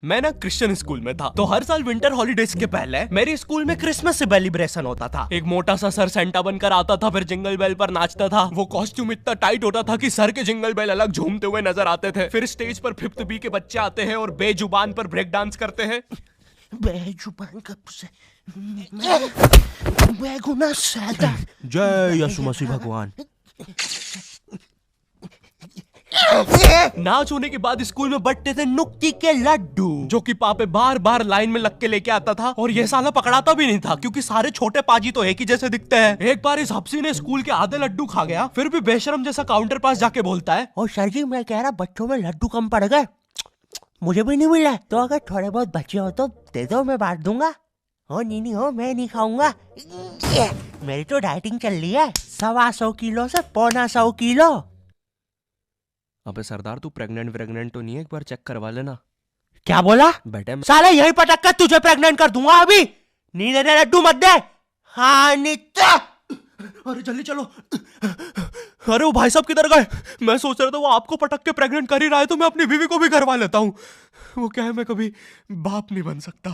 मैं ना Christian school में था, तो हर साल विंटर हॉलीडेज के पहले मेरे स्कूल में क्रिसमस सेलिब्रेशन होता था। एक मोटा सा सर सेंटा बनकर आता था, फिर जिंगल बेल पर नाचता था। वो कॉस्ट्यूम इतना टाइट होता था कि सर के जिंगल बेल अलग झूमते हुए नजर आते थे। फिर स्टेज पर 5th बी के बच्चे आते हैं और बेजुबान पर ब्रेक डांस करते हैं। बेजुबान कब से? बेगुनाह सैदा। जय यीशु मसीह भगवान। नाच होने के बाद स्कूल में बंटते थे नुक्ती के लड्डू, जो कि पापे बार बार लाइन में लग के लेके आता था। और ये साला पकड़ाता भी नहीं था, क्योंकि सारे छोटे पाजी तो एक ही जैसे दिखते हैं। एक बार इस हफ्सी ने स्कूल के आधे लड्डू खा गया, फिर भी बेशरम जैसा काउंटर पास जाके बोलता है, और सर जी मैं कह रहा बच्चों में लड्डू कम पड़ गए, मुझे भी नहीं मिला, तो अगर थोड़े बहुत बचे हो तो दे दो, मैं बांट दूंगा। हो नहीं हो, मैं नहीं खाऊंगा, मेरी तो डाइटिंग चल रही है, 125 किलो से 1.25 किलो। अबे सरदार, तू प्रेग्नेंट तो नहीं है? एक बार चेक करवा लेना। क्या बोला बेटे? साला यही पटक कर तुझे प्रेग्नेंट कर दूंगा अभी। नहीं देने लड्डू मत दे। हाँ नित्या, अरे जल्दी चलो। अरे वो भाई साहब किधर गए? मैं सोच रहा था वो आपको पटक के प्रेग्नेंट कर ही रहा है, तो मैं अपनी बीवी को भी करवा लेता हूँ। वो क्या है, मैं कभी बाप नहीं बन सकता।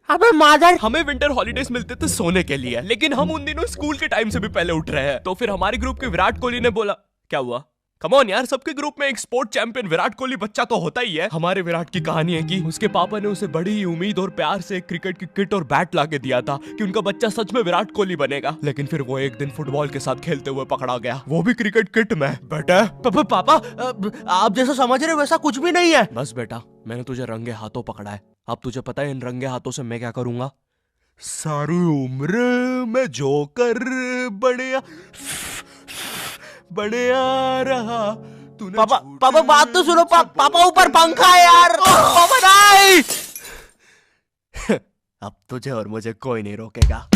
अबे मादर। हमें विंटर हॉलीडेज मिलते थे सोने के लिए, लेकिन हम उन दिनों स्कूल के टाइम से भी पहले उठ रहे हैं। तो फिर हमारे ग्रुप के विराट कोहली ने बोला, क्या हुआ? कम ऑन यार, सबके ग्रुप में एक स्पोर्ट चैंपियन विराट कोहली बच्चा तो होता ही है। हमारे विराट की कहानी है कि उसके पापा ने उसे बड़ी ही उम्मीद और प्यार से एक क्रिकेट की किट और बैट ला के दिया था कि उनका बच्चा सच में विराट कोहली बनेगा। लेकिन फिर वो एक दिन फुटबॉल के साथ खेलते हुए पकड़ा गया, वो भी क्रिकेट किट में। बेटा पापा, आप जैसा समझ रहे वैसा कुछ भी नहीं है। बस बेटा, मैंने तुझे रंगे हाथों पकड़ा है। अब तुझे पता है इन रंगे हाथों से मैं क्या करूंगा? सारी उम्र में जोकर बढ़िया रहा। पापा बात तो सुनो। पापा ऊपर पंखा है यार। पापा नहीं। अब तुझे और मुझे कोई नहीं रोकेगा।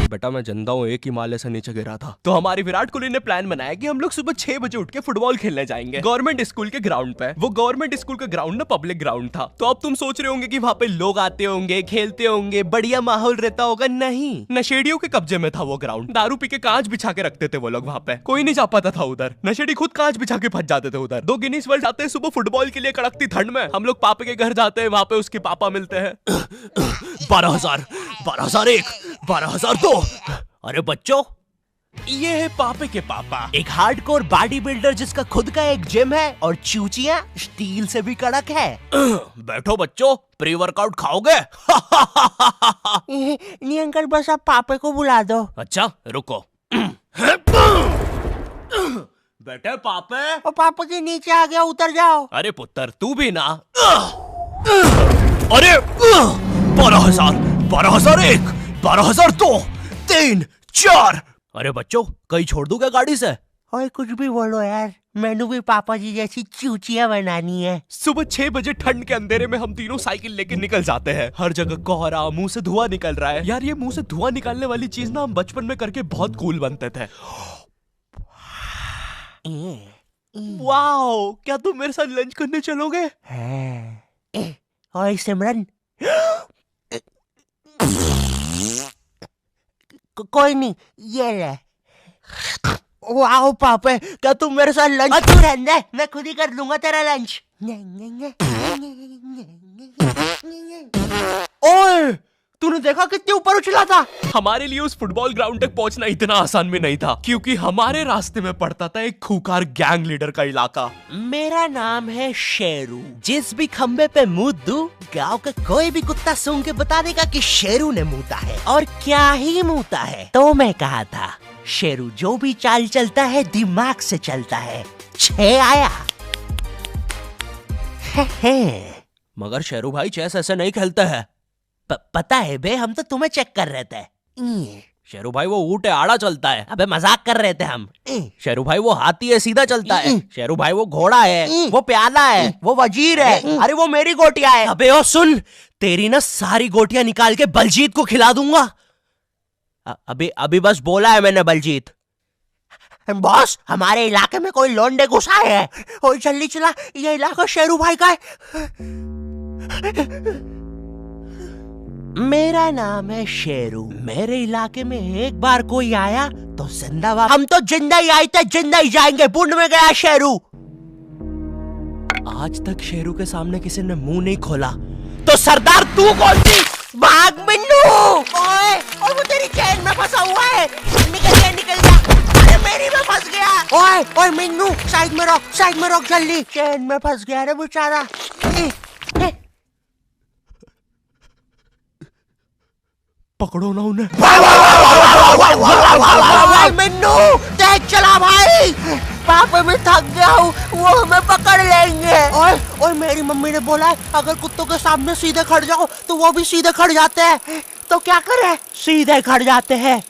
बेटा मैं जिंदा हूँ, एक ही माले से नीचे गिरा था। तो हमारी विराट कोहली ने प्लान बनाया कि हम लोग सुबह 6 बजे उठ के फुटबॉल खेलने जाएंगे गवर्नमेंट स्कूल के ग्राउंड पे। वो गवर्नमेंट स्कूल का ग्राउंड ना पब्लिक ग्राउंड था। तो अब तुम सोच रहे होंगे कि वहाँ पे लोग आते होंगे, खेलते होंगे, बढ़िया माहौल रहता होगा। नहीं, नशेड़ियों के कब्जे में था वो ग्राउंड। दारू पी के कांच बिछा के रखते थे वो लोग वहाँ पे, कोई नहीं जा पाता था उधर। नशेड़ी खुद कांच बिछा के फंस जाते थे उधर। 2 गिनीज वर्ल्ड आते हैं सुबह फुटबॉल के लिए कड़कती ठंड में। हम लोग पापे के घर जाते हैं, वहाँ पे उसके पापा मिलते हैं। 12,000, 12,001, 12,002। अरे बच्चों, ये है पापे के पापा, एक हार्डकोर बॉडी बिल्डर जिसका खुद का एक जिम है और चूचियां स्टील से भी कड़क है। बैठो बच्चों, प्री वर्कआउट खाओगे? नहीं अंकल, बस आप पापे को बुला दो। अच्छा रुको। बेटे पापे। और पापा के नीचे आ गया, उतर जाओ। अरे पुत्र तू भी ना। अरे 12,000, 12,001, 12,002, 3, 4। अरे बच्चों, कहीं छोड़ दूंगा गाड़ी से? और कुछ भी बोलो यार, मैंने भी पापा जी जैसी चूचियां बनानी है। सुबह 6 बजे ठंड के अंधेरे में हम तीनों साइकिल लेके निकल जाते हैं। हर जगह कोहरा, मुंह से धुआं निकल रहा है। यार ये मुंह से धुआं निकालने वाली चीज ना हम बचपन में करके बहुत कूल बनते थे। वाओ, क्या तुम मेरे साथ लंच करने चलोगे? और सिमरन, कोई नहीं, ये ले। वाओ पापे, क्या तुम मेरे साथ लंच? तू रहने दे, मैं खुद ही कर लूंगा तेरा लंच। ओए, तूने देखा कितने ऊपर उछला था? हमारे लिए उस फुटबॉल ग्राउंड तक पहुंचना इतना आसान भी नहीं था, क्योंकि हमारे रास्ते में पड़ता था एक खूंखार गैंग लीडर का इलाका। मेरा नाम है शेरू। जिस भी खंबे पे मुंह दूं, गांव का कोई भी कुत्ता सूंघ के बता देगा कि शेरू ने मूता है, और क्या ही मूता है। तो मैं कहा था, शेरू जो भी चाल चलता है दिमाग से चलता है। 6 आया। मगर शेरू भाई चेस ऐसे नहीं खेलते हैं। पता है बे, हम तो तुम्हें चेक कर रहे थे। शेरू भाई वो ऊंट है, आड़ा चलता है। अबे मजाक कर रहे थे हम। शेरू भाई वो हाथी है, सीधा चलता है। शेरू भाई वो घोड़ा है, वो प्यादा है, वो वजीर है। अरे वो मेरी गोटियां है। अबे ओ सुन, तेरी ना सारी गोटियां निकाल के बलजीत को खिला दूंगा। अभी बस बोला है मैंने बलजीत। बॉस, हमारे इलाके में कोई लौंडे घुसा है। और जल्दी चला, ये इलाका शेरू भाई का है। मेरा नाम है शेरू। मेरे इलाके में एक बार कोई आया तो जिंदा। हम तो जिंदा ही आए थे, जिंदा ही जाएंगे। बुंड में गया शेरू। आज तक शेरू के सामने किसी ने मुंह नहीं खोला, तो सरदार तू कौन थी? भाग मिन्नू! ओए, वो तेरी चेन में फंसा हुआ है। निकल जा। अरे मेरी में फंस गया। ओए मिन्नू, साइड में रोक जल्दी। चेन में फंस गया रे बेचारा। पकड़ो ना उन्हें। मिन्नू, तेज चला भाई। पापा मैं थक गया हूँ, वो हमें पकड़ लेंगे। ओए मेरी मम्मी ने बोला है अगर कुत्तों के सामने सीधे खड़ जाओ तो वो भी सीधे खड़ जाते हैं। तो क्या करें? सीधे खड़ जाते हैं।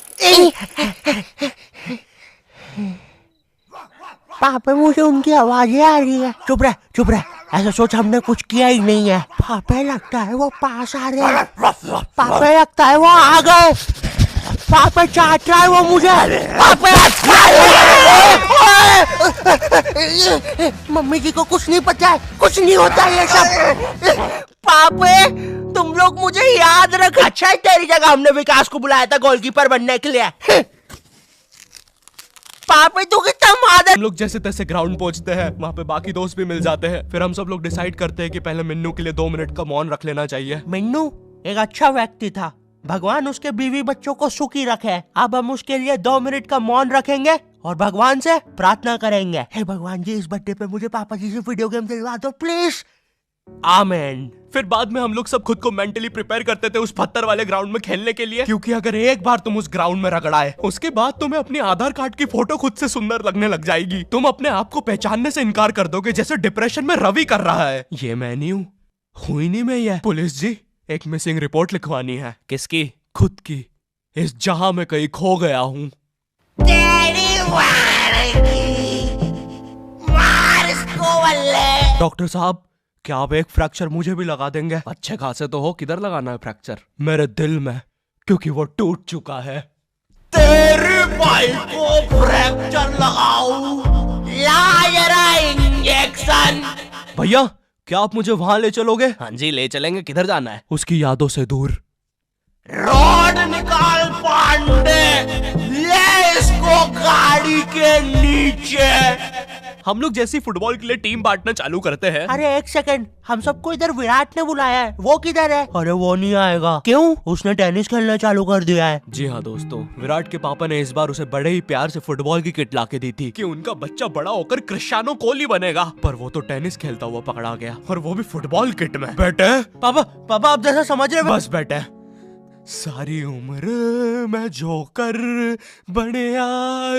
पापा मुझे उनकी आवाजें आ रही है। चुप रह। ऐसा सोच हमने कुछ किया ही नहीं है। पापा लगता है वो पास आ रहे हैं। पापा लगता है वो आ गए। पापा चाट रहा है वो मुझे। मम्मी जी को कुछ नहीं पता है, कुछ नहीं होता ये सब। पापे तुम लोग मुझे याद रख। अच्छा है तेरी जगह हमने विकास को बुलाया था गोलकीपर बनने के लिए। पापे तू कितना मादर। हम लोग जैसे तैसे ग्राउंड पहुंचते हैं, वहाँ पे बाकी दोस्त भी मिल जाते हैं। फिर हम सब लोग डिसाइड करते हैं कि पहले मिन्नू के लिए 2 मिनट का मौन रख लेना चाहिए। मिन्नू एक अच्छा व्यक्ति था, भगवान उसके बीवी बच्चों को सुखी रखे। अब हम उसके लिए 2 मिनट का मौन रखेंगे और भगवान से प्रार्थना करेंगे। हे भगवान जी, इस बर्थडे पे मुझे पापा जी से वीडियो गेम दिलवा दो प्लीज। आमेन। फिर बाद में हम लोग सब खुद को मेंटली प्रिपेयर करते थे उस पत्थर वाले ग्राउंड में खेलने के लिए, क्योंकि अगर एक बार तुम उस ग्राउंड में रगड़ाए, उसके बाद तुम्हें अपने आधार कार्ड की फोटो खुद से सुंदर लगने लग जाएगी। तुम अपने आप को पहचानने से इनकार कर दोगे, जैसे डिप्रेशन में रवि कर रहा है। ये मैं नहीं हूँ, हुई नहीं मैं ये। पुलिस जी, एक मिसिंग रिपोर्ट लिखवानी है। किसकी? खुद की। इस जहां में कहीं खो गया हूँ। डॉक्टर साहब, क्या आप एक फ्रैक्चर मुझे भी लगा देंगे? अच्छे खासे तो हो, किधर लगाना है फ्रैक्चर? मेरे दिल में, क्योंकि वो टूट चुका है। तेरे भाई को फ्रैक्चर लगाऊं? ला जरा इंजेक्शन। भैया, क्या आप मुझे वहां ले चलोगे? हाँ जी ले चलेंगे। किधर जाना है? उसकी यादों से दूर। रोड निकाल पांडे, ले इसको गाड़ी के नीचे। हम लोग जैसी फुटबॉल के लिए टीम बांटना चालू करते हैं। अरे एक सेकंड, हम सबको इधर विराट ने बुलाया है, वो किधर है? अरे वो नहीं आएगा। क्यों? उसने टेनिस खेलना चालू कर दिया है। जी हाँ दोस्तों, विराट के पापा ने इस बार उसे बड़े ही प्यार से फुटबॉल की किट लाके दी थी कि उनका बच्चा बड़ा होकर क्रिस्टियानो कोहली बनेगा। पर वो तो टेनिस खेलता हुआ पकड़ा गया, और वो भी फुटबॉल किट में। बेटे पापा आप जैसा समझ रहे। बस बेटे, सारी उम्र मैं जोकर बने आ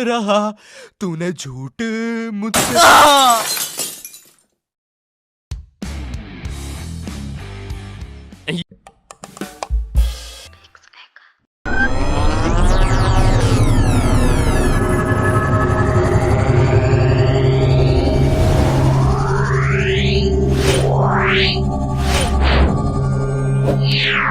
रहा, तूने झूठ मुझसे। Yeah.